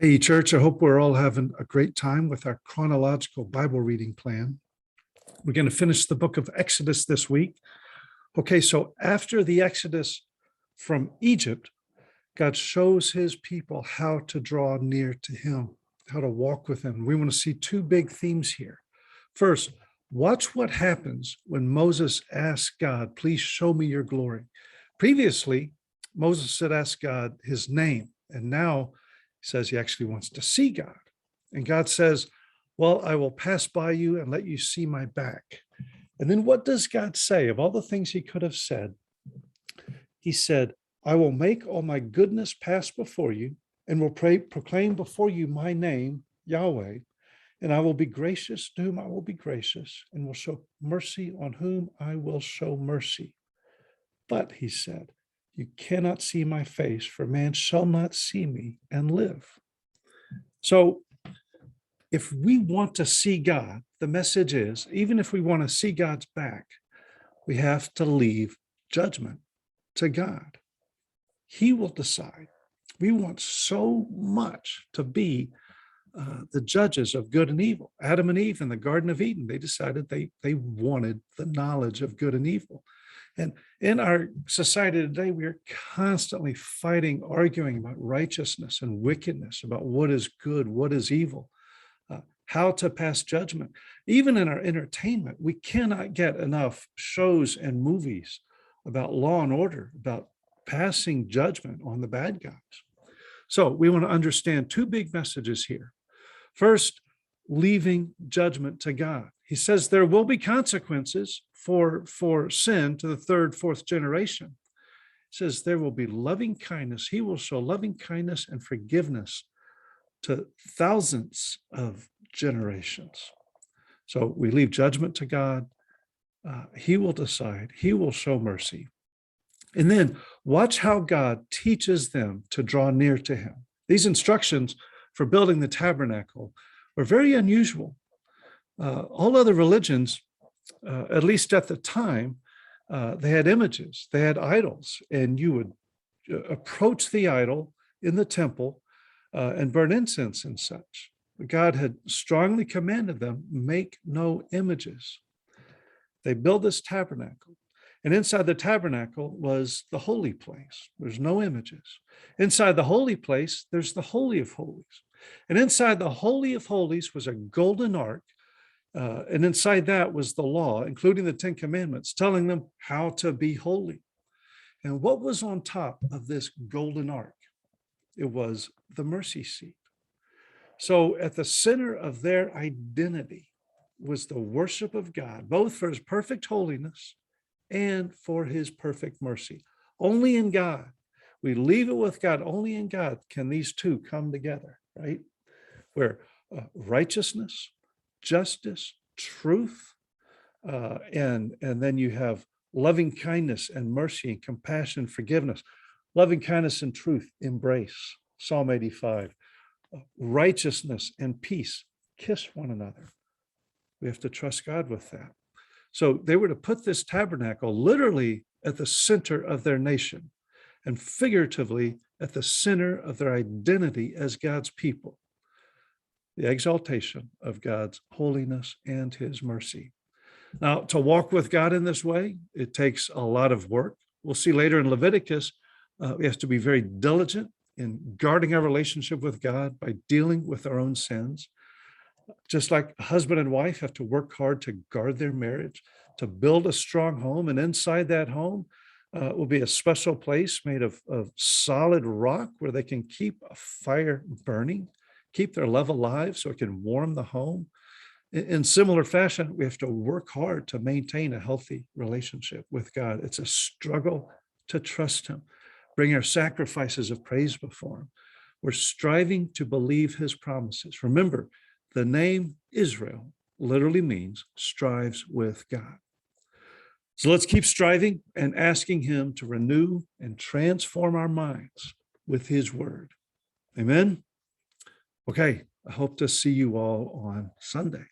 Hey, church, I hope we're all having a great time with our chronological Bible reading plan. We're going to finish the book of Exodus this week. Okay, so after the Exodus from Egypt, God shows his people how to draw near to him, how to walk with him. We want to see two big themes here. First, watch what happens when Moses asks God, please show me your glory. Previously, Moses had asked God his name, and now he says he actually wants to see God. And God says, well, I will pass by you and let you see my back. And then what does God say? Of all the things he could have said, he said, I will make all my goodness pass before you and will proclaim before you my name, Yahweh, and I will be gracious to whom I will be gracious and will show mercy on whom I will show mercy. But he said, you cannot see my face, for man shall not see me and live. So if we want to see God, the message is, even if we want to see God's back, we have to leave judgment to God. He will decide. We want so much to be the judges of good and evil. Adam and Eve in the Garden of Eden, they decided they wanted the knowledge of good and evil. And in our society today, we are constantly fighting, arguing about righteousness and wickedness, about what is good, what is evil, how to pass judgment. Even in our entertainment, we cannot get enough shows and movies about law and order, about passing judgment on the bad guys. So we want to understand two big messages here. First, leaving judgment to God. He says there will be consequences for sin to the third, fourth generation. He says there will be loving kindness. He will show loving kindness and forgiveness to thousands of generations. So we leave judgment to God. He will decide. He will show mercy. And then watch how God teaches them to draw near to him. These instructions for building the tabernacle were very unusual. All other religions, at least at the time, they had images, they had idols, and you would approach the idol in the temple and burn incense and such. God had strongly commanded them, make no images. They built this tabernacle. And inside the tabernacle was the holy place. There's no images. Inside the holy place, there's the Holy of Holies. And inside the Holy of Holies was a golden ark. And inside that was the law, including the 10 Commandments, telling them how to be holy. And what was on top of this golden ark? It was the mercy seat. So at the center of their identity was the worship of God, both for his perfect holiness and for his perfect mercy. Only in God, we leave it with God, only in God can these two come together, right? Where righteousness, justice, truth, and then you have loving kindness and mercy and compassion, forgiveness. Loving kindness and truth, embrace, Psalm 85. Righteousness and peace, kiss one another. We have to trust God with that. So they were to put this tabernacle literally at the center of their nation and figuratively at the center of their identity as God's people. The exaltation of God's holiness and his mercy. Now, to walk with God in this way, it takes a lot of work. We'll see later in Leviticus, we have to be very diligent in guarding our relationship with God by dealing with our own sins. Just like a husband and wife have to work hard to guard their marriage, to build a strong home. And inside that home will be a special place made of solid rock where they can keep a fire burning, keep their love alive so it can warm the home. In similar fashion, we have to work hard to maintain a healthy relationship with God. It's a struggle to trust him, bring our sacrifices of praise before him. We're striving to believe his promises. Remember, the name Israel literally means strives with God. So let's keep striving and asking him to renew and transform our minds with his word. Amen. Okay, I hope to see you all on Sunday.